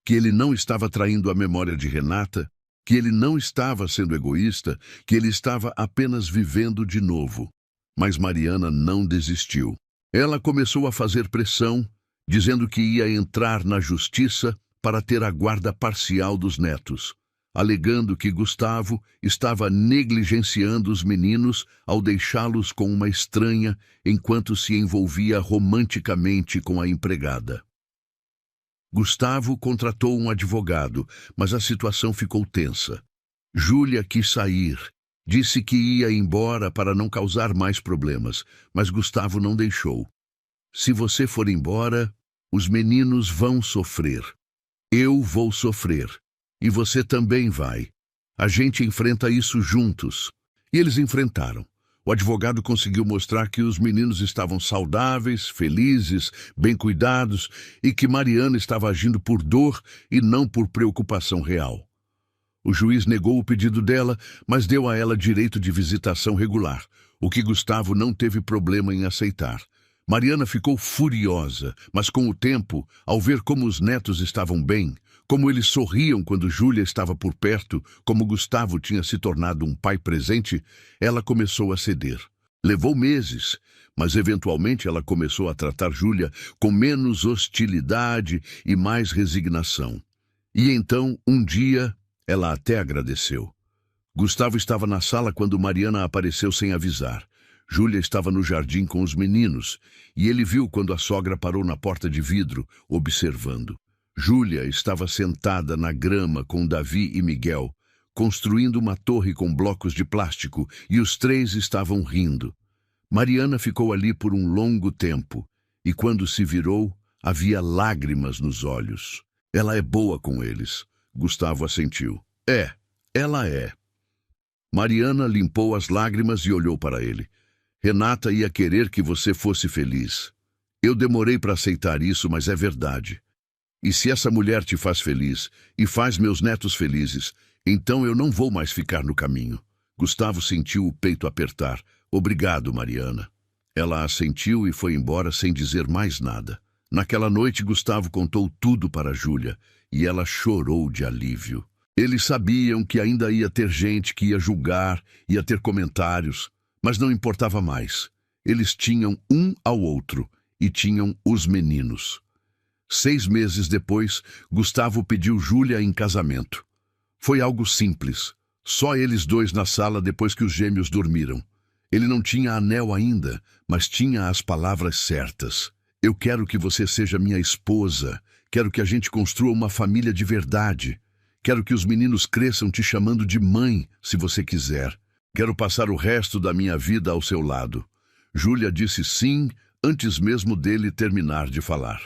que ele não estava traindo a memória de Renata, que ele não estava sendo egoísta, que ele estava apenas vivendo de novo. Mas Mariana não desistiu. Ela começou a fazer pressão, dizendo que ia entrar na justiça para ter a guarda parcial dos netos, alegando que Gustavo estava negligenciando os meninos ao deixá-los com uma estranha enquanto se envolvia romanticamente com a empregada. Gustavo contratou um advogado, mas a situação ficou tensa. Júlia quis sair. Disse que ia embora para não causar mais problemas, mas Gustavo não deixou. Se você for embora, os meninos vão sofrer. Eu vou sofrer. E você também vai. A gente enfrenta isso juntos. E eles enfrentaram. O advogado conseguiu mostrar que os meninos estavam saudáveis, felizes, bem cuidados e que Mariana estava agindo por dor e não por preocupação real. O juiz negou o pedido dela, mas deu a ela direito de visitação regular, o que Gustavo não teve problema em aceitar. Mariana ficou furiosa, mas com o tempo, ao ver como os netos estavam bem, como eles sorriam quando Júlia estava por perto, como Gustavo tinha se tornado um pai presente, ela começou a ceder. Levou meses, mas eventualmente ela começou a tratar Júlia com menos hostilidade e mais resignação. E então, um dia, ela até agradeceu. Gustavo estava na sala quando Mariana apareceu sem avisar. Júlia estava no jardim com os meninos, e ele viu quando a sogra parou na porta de vidro, observando. Júlia estava sentada na grama com Davi e Miguel, construindo uma torre com blocos de plástico, e os três estavam rindo. Mariana ficou ali por um longo tempo, e quando se virou, havia lágrimas nos olhos. Ela é boa com eles. Gustavo assentiu. Ela é. Mariana limpou as lágrimas e olhou para ele. Renata ia querer que você fosse feliz. Eu demorei para aceitar isso, mas é verdade. E se essa mulher te faz feliz e faz meus netos felizes, então eu não vou mais ficar no caminho. Gustavo sentiu o peito apertar. Obrigado, Mariana. Ela assentiu e foi embora sem dizer mais nada. Naquela noite, Gustavo contou tudo para Júlia e ela chorou de alívio. Eles sabiam que ainda ia ter gente que ia julgar, ia ter comentários, mas não importava mais. Eles tinham um ao outro e tinham os meninos. 6 meses depois, Gustavo pediu Júlia em casamento. Foi algo simples, só eles dois na sala depois que os gêmeos dormiram. Ele não tinha anel ainda, mas tinha as palavras certas. Eu quero que você seja minha esposa, quero que a gente construa uma família de verdade. Quero que os meninos cresçam te chamando de mãe, se você quiser. Quero passar o resto da minha vida ao seu lado. Júlia disse sim, antes mesmo dele terminar de falar.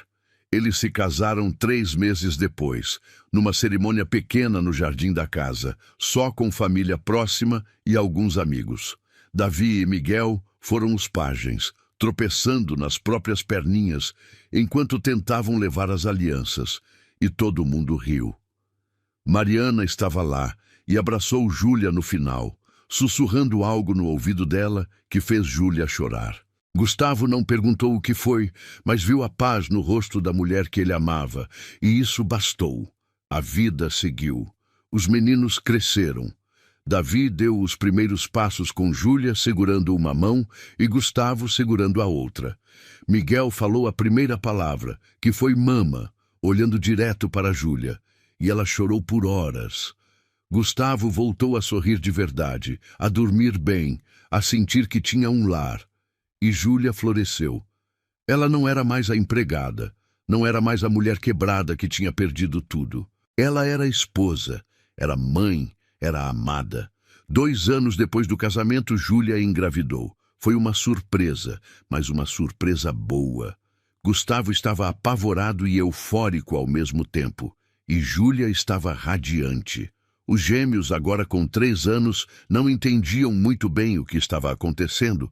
Eles se casaram 3 meses depois, numa cerimônia pequena no jardim da casa, só com família próxima e alguns amigos. Davi e Miguel foram os pajens, tropeçando nas próprias perninhas, enquanto tentavam levar as alianças, e todo mundo riu. Mariana estava lá e abraçou Júlia no final, sussurrando algo no ouvido dela que fez Júlia chorar. Gustavo não perguntou o que foi, mas viu a paz no rosto da mulher que ele amava, e isso bastou. A vida seguiu. Os meninos cresceram. Davi deu os primeiros passos com Júlia segurando uma mão e Gustavo segurando a outra. Miguel falou a primeira palavra, que foi mama, olhando direto para Júlia, e ela chorou por horas. Gustavo voltou a sorrir de verdade, a dormir bem, a sentir que tinha um lar. E Júlia floresceu. Ela não era mais a empregada, não era mais a mulher quebrada que tinha perdido tudo. Ela era esposa, era mãe, era amada. 2 anos depois do casamento, Júlia engravidou. Foi uma surpresa, mas uma surpresa boa. Gustavo estava apavorado e eufórico ao mesmo tempo, e Júlia estava radiante. Os gêmeos, agora com 3 anos, não entendiam muito bem o que estava acontecendo,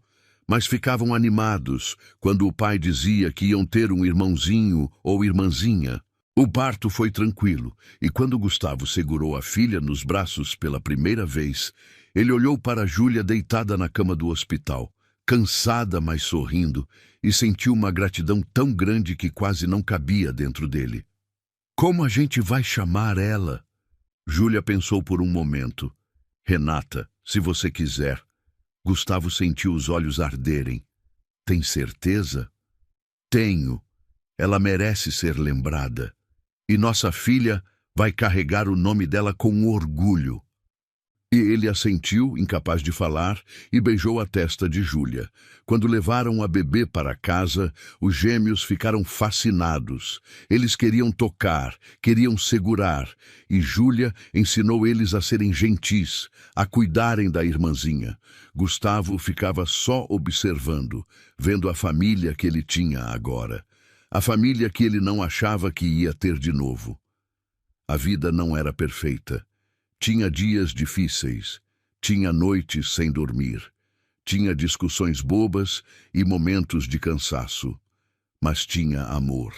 mas ficavam animados quando o pai dizia que iam ter um irmãozinho ou irmãzinha. O parto foi tranquilo, e quando Gustavo segurou a filha nos braços pela primeira vez, ele olhou para Júlia deitada na cama do hospital, cansada, mas sorrindo, e sentiu uma gratidão tão grande que quase não cabia dentro dele. Como a gente vai chamar ela? Júlia pensou por um momento. Renata, se você quiser. Gustavo sentiu os olhos arderem. Tem certeza? Tenho. Ela merece ser lembrada. E nossa filha vai carregar o nome dela com orgulho. E ele assentiu, incapaz de falar, e beijou a testa de Júlia. Quando levaram a bebê para casa, os gêmeos ficaram fascinados. Eles queriam tocar, queriam segurar, e Júlia ensinou eles a serem gentis, a cuidarem da irmãzinha. Gustavo ficava só observando, vendo a família que ele tinha agora. A família que ele não achava que ia ter de novo. A vida não era perfeita. Tinha dias difíceis, tinha noites sem dormir, tinha discussões bobas e momentos de cansaço, mas tinha amor,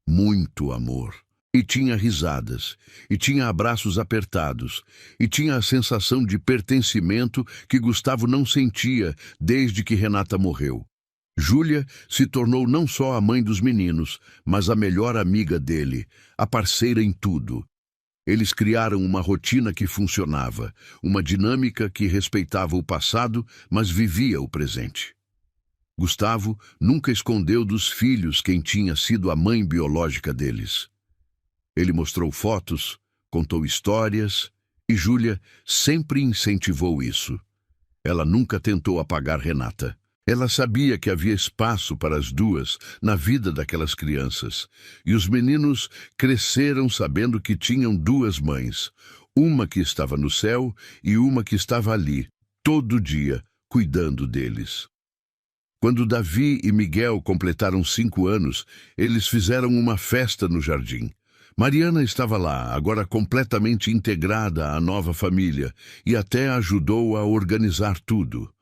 muito amor. E tinha risadas, e tinha abraços apertados, e tinha a sensação de pertencimento que Gustavo não sentia desde que Renata morreu. Júlia se tornou não só a mãe dos meninos, mas a melhor amiga dele, a parceira em tudo. Eles criaram uma rotina que funcionava, uma dinâmica que respeitava o passado, mas vivia o presente. Gustavo nunca escondeu dos filhos quem tinha sido a mãe biológica deles. Ele mostrou fotos, contou histórias, e Júlia sempre incentivou isso. Ela nunca tentou apagar Renata. Ela sabia que havia espaço para as duas na vida daquelas crianças, e os meninos cresceram sabendo que tinham 2 mães, uma que estava no céu e uma que estava ali, todo dia, cuidando deles. Quando Davi e Miguel completaram 5 anos, eles fizeram uma festa no jardim. Mariana estava lá, agora completamente integrada à nova família, e até ajudou a organizar tudo.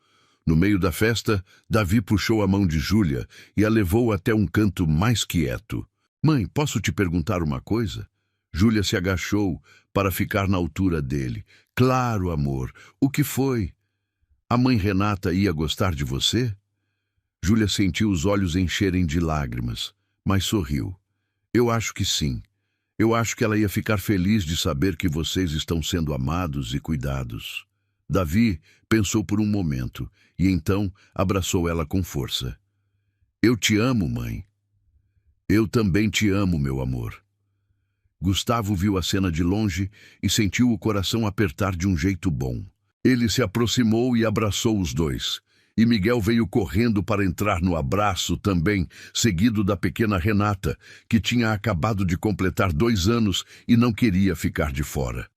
No meio da festa, Davi puxou a mão de Júlia e a levou até um canto mais quieto. Mãe, posso te perguntar uma coisa? Júlia se agachou para ficar na altura dele. Claro, amor. O que foi? A mãe Renata ia gostar de você? Júlia sentiu os olhos encherem de lágrimas, mas sorriu. Eu acho que sim. Eu acho que ela ia ficar feliz de saber que vocês estão sendo amados e cuidados. Davi pensou por um momento e então abraçou ela com força. Eu te amo, mãe. Eu também te amo, meu amor. Gustavo viu a cena de longe e sentiu o coração apertar de um jeito bom. Ele se aproximou e abraçou os dois. E Miguel veio correndo para entrar no abraço também, seguido da pequena Renata, que tinha acabado de completar 2 anos e não queria ficar de fora.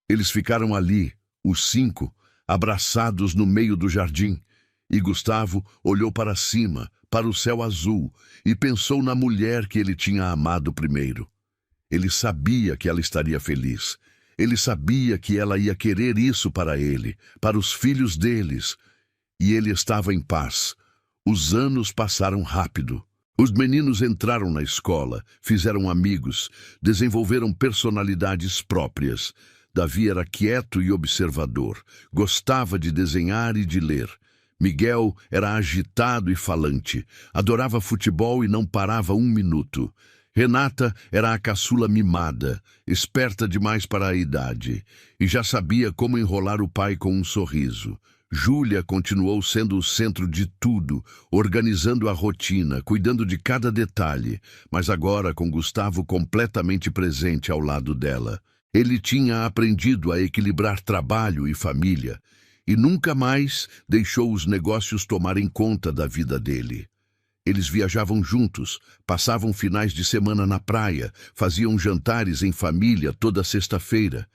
Eles ficaram ali, os 5, abraçados no meio do jardim, e Gustavo olhou para cima, para o céu azul, e pensou na mulher que ele tinha amado primeiro. Ele sabia que ela estaria feliz. Ele sabia que ela ia querer isso para ele, para os filhos deles. E ele estava em paz. Os anos passaram rápido. Os meninos entraram na escola, fizeram amigos, desenvolveram personalidades próprias. Davi era quieto e observador, gostava de desenhar e de ler. Miguel era agitado e falante, adorava futebol e não parava 1 minuto. Renata era a caçula mimada, esperta demais para a idade, e já sabia como enrolar o pai com um sorriso. Júlia continuou sendo o centro de tudo, organizando a rotina, cuidando de cada detalhe, mas agora com Gustavo completamente presente ao lado dela. Ele tinha aprendido a equilibrar trabalho e família, e nunca mais deixou os negócios tomarem conta da vida dele. Eles viajavam juntos, passavam finais de semana na praia, faziam jantares em família toda sexta-feira.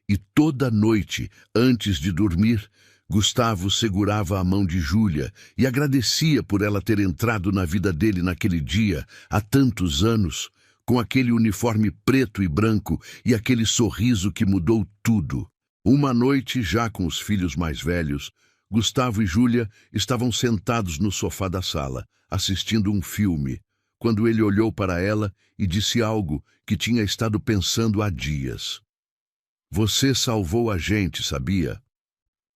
E toda noite, antes de dormir, Gustavo segurava a mão de Júlia e agradecia por ela ter entrado na vida dele naquele dia, há tantos anos, com aquele uniforme preto e branco e aquele sorriso que mudou tudo. Uma noite, já com os filhos mais velhos, Gustavo e Júlia estavam sentados no sofá da sala, assistindo um filme, quando ele olhou para ela e disse algo que tinha estado pensando há dias. Você salvou a gente, sabia?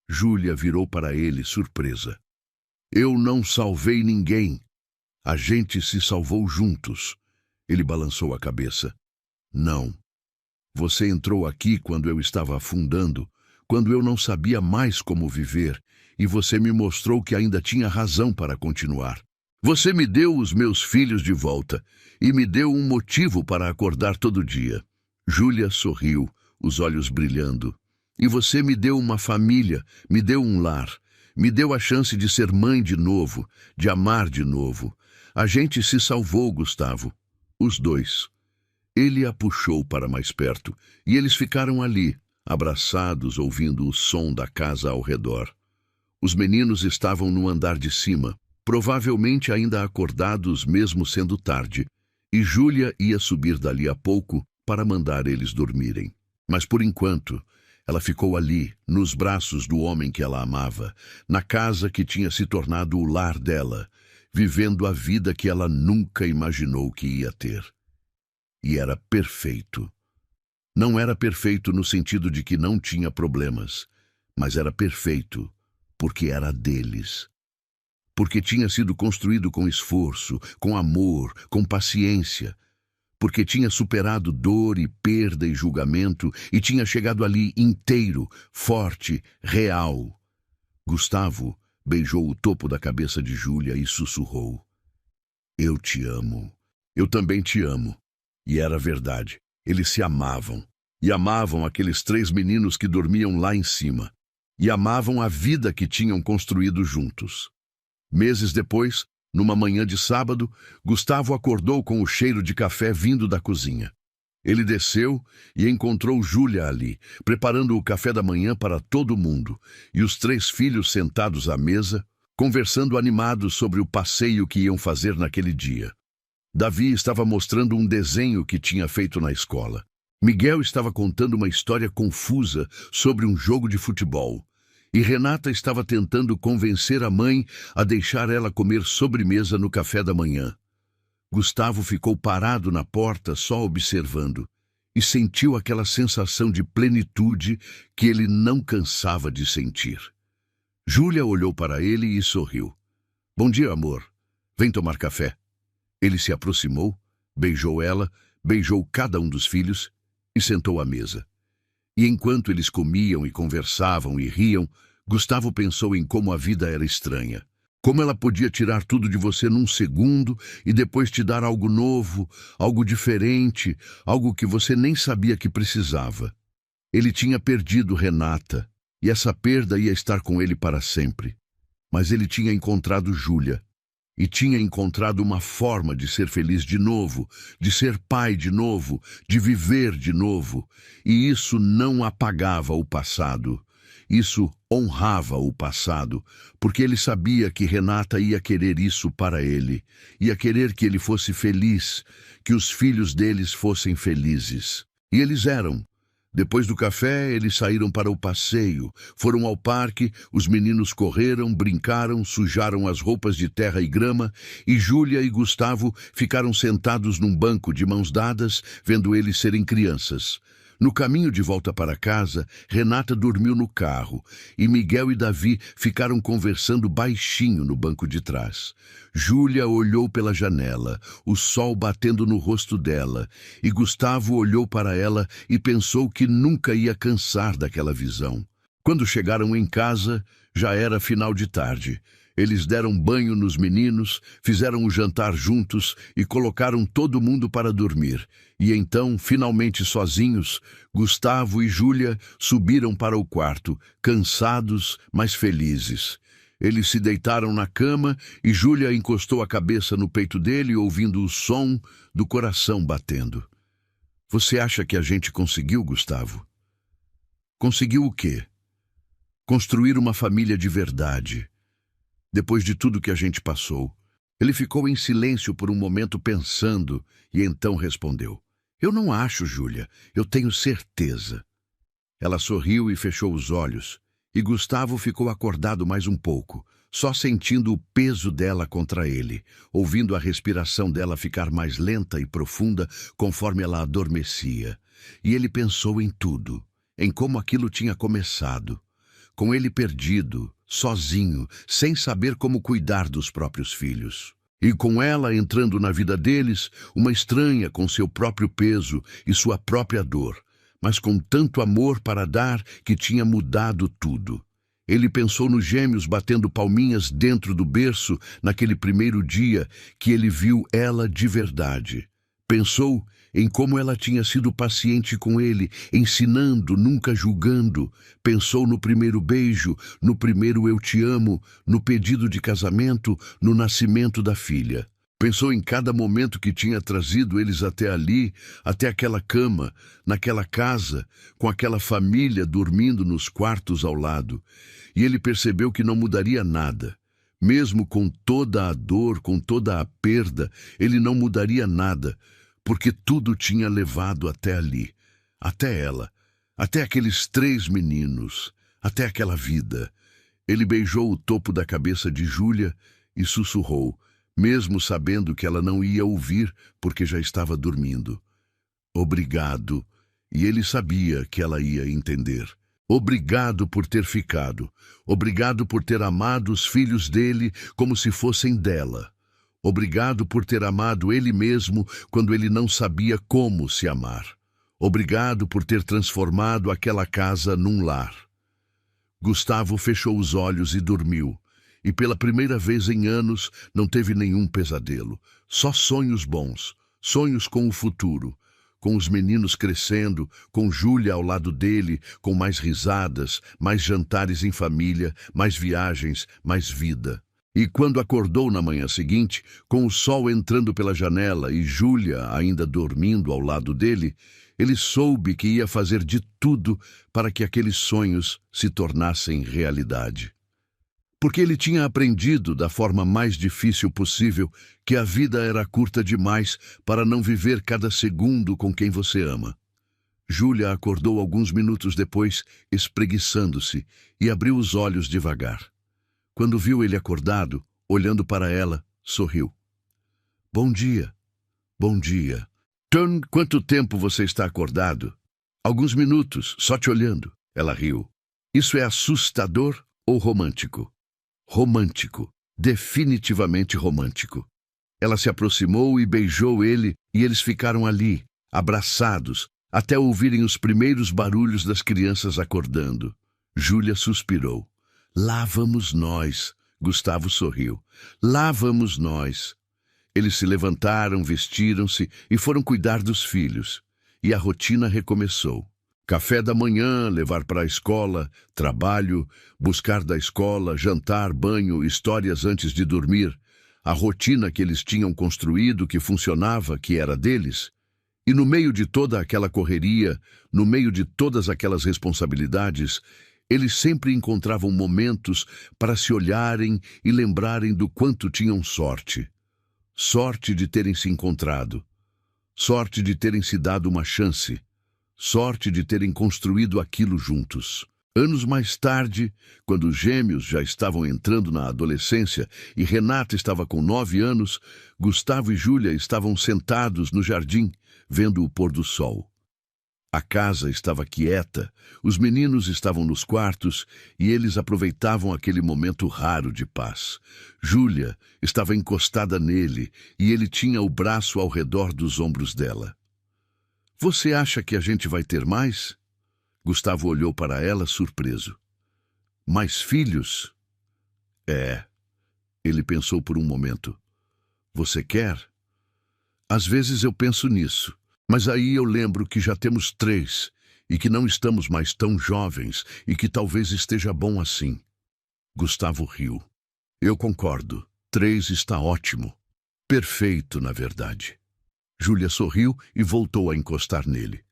Júlia virou para ele, surpresa. Eu não salvei ninguém. A gente se salvou juntos. Ele balançou a cabeça. Não. Você entrou aqui quando eu estava afundando, quando eu não sabia mais como viver, e você me mostrou que ainda tinha razão para continuar. Você me deu os meus filhos de volta e me deu um motivo para acordar todo dia. Júlia sorriu, os olhos brilhando. E você me deu uma família, me deu um lar, me deu a chance de ser mãe de novo, de amar de novo. A gente se salvou, Gustavo. Os dois. Ele a puxou para mais perto e eles ficaram ali, abraçados, ouvindo o som da casa ao redor. Os meninos estavam no andar de cima, provavelmente ainda acordados mesmo sendo tarde, e Júlia ia subir dali a pouco para mandar eles dormirem. Mas por enquanto, ela ficou ali, nos braços do homem que ela amava, na casa que tinha se tornado o lar dela, vivendo a vida que ela nunca imaginou que ia ter. E era perfeito. Não era perfeito no sentido de que não tinha problemas, mas era perfeito porque era deles. Porque tinha sido construído com esforço, com amor, com paciência. Porque tinha superado dor e perda e julgamento e tinha chegado ali inteiro, forte, real. Gustavo beijou o topo da cabeça de Júlia e sussurrou. Eu te amo. Eu também te amo. E era verdade. Eles se amavam. E amavam aqueles 3 meninos que dormiam lá em cima. E amavam a vida que tinham construído juntos. Meses depois, numa manhã de sábado, Gustavo acordou com o cheiro de café vindo da cozinha. Ele desceu e encontrou Júlia ali, preparando o café da manhã para todo mundo, e os 3 filhos sentados à mesa, conversando animados sobre o passeio que iam fazer naquele dia. Davi estava mostrando um desenho que tinha feito na escola. Miguel estava contando uma história confusa sobre um jogo de futebol. E Renata estava tentando convencer a mãe a deixar ela comer sobremesa no café da manhã. Gustavo ficou parado na porta só observando e sentiu aquela sensação de plenitude que ele não cansava de sentir. Júlia olhou para ele e sorriu. Bom dia, amor. Vem tomar café. Ele se aproximou, beijou ela, beijou cada um dos filhos e sentou à mesa. E enquanto eles comiam e conversavam e riam, Gustavo pensou em como a vida era estranha. Como ela podia tirar tudo de você num segundo e depois te dar algo novo, algo diferente, algo que você nem sabia que precisava. Ele tinha perdido Renata, e essa perda ia estar com ele para sempre. Mas ele tinha encontrado Júlia, e tinha encontrado uma forma de ser feliz de novo, de ser pai de novo, de viver de novo. E isso não apagava o passado. Isso honrava o passado, porque ele sabia que Renata ia querer isso para ele. Ia querer que ele fosse feliz, que os filhos deles fossem felizes. E eles eram. Depois do café, eles saíram para o passeio. Foram ao parque, os meninos correram, brincaram, sujaram as roupas de terra e grama, e Júlia e Gustavo ficaram sentados num banco de mãos dadas, vendo eles serem crianças. No caminho de volta para casa, Renata dormiu no carro, e Miguel e Davi ficaram conversando baixinho no banco de trás. Júlia olhou pela janela, o sol batendo no rosto dela, e Gustavo olhou para ela e pensou que nunca ia cansar daquela visão. Quando chegaram em casa, já era final de tarde. Eles deram banho nos meninos, fizeram o jantar juntos e colocaram todo mundo para dormir. E então, finalmente sozinhos, Gustavo e Júlia subiram para o quarto, cansados, mas felizes. Eles se deitaram na cama e Júlia encostou a cabeça no peito dele, ouvindo o som do coração batendo. Você acha que a gente conseguiu, Gustavo? Conseguiu o quê? Construir uma família de verdade. Depois de tudo que a gente passou. Ele ficou em silêncio por um momento pensando e então respondeu. Eu não acho, Júlia. Eu tenho certeza. Ela sorriu e fechou os olhos. E Gustavo ficou acordado mais um pouco, só sentindo o peso dela contra ele, ouvindo a respiração dela ficar mais lenta e profunda conforme ela adormecia. E ele pensou em tudo, em como aquilo tinha começado. Com ele perdido, sozinho, sem saber como cuidar dos próprios filhos. E com ela entrando na vida deles, uma estranha com seu próprio peso e sua própria dor, mas com tanto amor para dar que tinha mudado tudo. Ele pensou nos gêmeos batendo palminhas dentro do berço naquele primeiro dia que ele viu ela de verdade. Pensou em como ela tinha sido paciente com ele, ensinando, nunca julgando. Pensou no primeiro beijo, no primeiro eu te amo, no pedido de casamento, no nascimento da filha. Pensou em cada momento que tinha trazido eles até ali, até aquela cama, naquela casa, com aquela família dormindo nos quartos ao lado. E ele percebeu que não mudaria nada. Mesmo com toda a dor, com toda a perda, ele não mudaria nada, porque tudo tinha levado até ali, até ela, até aqueles 3 meninos, até aquela vida. Ele beijou o topo da cabeça de Júlia e sussurrou, mesmo sabendo que ela não ia ouvir porque já estava dormindo. Obrigado, e ele sabia que ela ia entender. Obrigado por ter ficado. Obrigado por ter amado os filhos dele como se fossem dela. Obrigado por ter amado ele mesmo quando ele não sabia como se amar. Obrigado por ter transformado aquela casa num lar. Gustavo fechou os olhos e dormiu. E pela primeira vez em anos não teve nenhum pesadelo. Só sonhos bons, sonhos com o futuro. Com os meninos crescendo, com Júlia ao lado dele, com mais risadas, mais jantares em família, mais viagens, mais vida. E quando acordou na manhã seguinte, com o sol entrando pela janela e Júlia ainda dormindo ao lado dele, ele soube que ia fazer de tudo para que aqueles sonhos se tornassem realidade. Porque ele tinha aprendido da forma mais difícil possível que a vida era curta demais para não viver cada segundo com quem você ama. Júlia acordou alguns minutos depois, espreguiçando-se, e abriu os olhos devagar. Quando viu ele acordado, olhando para ela, sorriu. Bom dia. Bom dia. John, quanto tempo você está acordado? Alguns minutos, só te olhando. Ela riu. Isso é assustador ou romântico? Romântico. Definitivamente romântico. Ela se aproximou e beijou ele, e eles ficaram ali, abraçados, até ouvirem os primeiros barulhos das crianças acordando. Júlia suspirou. Lá vamos nós. Gustavo sorriu. Lá vamos nós. Eles se levantaram, vestiram-se e foram cuidar dos filhos. E a rotina recomeçou. Café da manhã, levar para a escola, trabalho, buscar da escola, jantar, banho, histórias antes de dormir. A rotina que eles tinham construído, que funcionava, que era deles. E no meio de toda aquela correria, no meio de todas aquelas responsabilidades, eles sempre encontravam momentos para se olharem e lembrarem do quanto tinham sorte. Sorte de terem se encontrado. Sorte de terem se dado uma chance. Sorte de terem construído aquilo juntos. Anos mais tarde, quando os gêmeos já estavam entrando na adolescência e Renata estava com 9 anos, Gustavo e Júlia estavam sentados no jardim, vendo o pôr do sol. A casa estava quieta, os meninos estavam nos quartos e eles aproveitavam aquele momento raro de paz. Júlia estava encostada nele e ele tinha o braço ao redor dos ombros dela. Você acha que a gente vai ter mais? Gustavo olhou para ela surpreso. Mais filhos? É. Ele pensou por um momento. Você quer? Às vezes eu penso nisso. Mas aí eu lembro que já temos 3 e que não estamos mais tão jovens e que talvez esteja bom assim. Gustavo riu. Eu concordo. 3 está ótimo. Perfeito, na verdade. Júlia sorriu e voltou a encostar nele.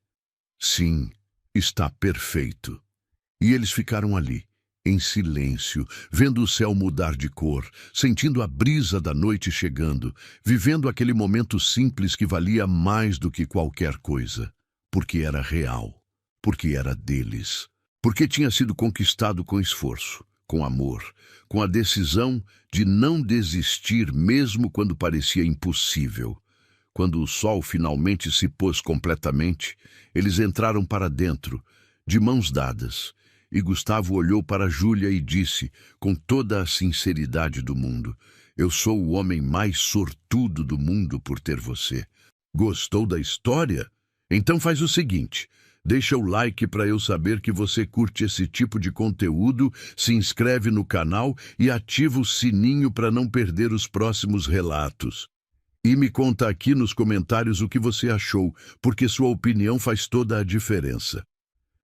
Sim, está perfeito. E eles ficaram ali, em silêncio, vendo o céu mudar de cor, sentindo a brisa da noite chegando, vivendo aquele momento simples que valia mais do que qualquer coisa, porque era real, porque era deles, porque tinha sido conquistado com esforço, com amor, com a decisão de não desistir mesmo quando parecia impossível. Quando o sol finalmente se pôs completamente, eles entraram para dentro, de mãos dadas, e Gustavo olhou para Júlia e disse, com toda a sinceridade do mundo, eu sou o homem mais sortudo do mundo por ter você. Gostou da história? Então faz o seguinte, deixa o like para eu saber que você curte esse tipo de conteúdo, se inscreve no canal e ativa o sininho para não perder os próximos relatos. E me conta aqui nos comentários o que você achou, porque sua opinião faz toda a diferença.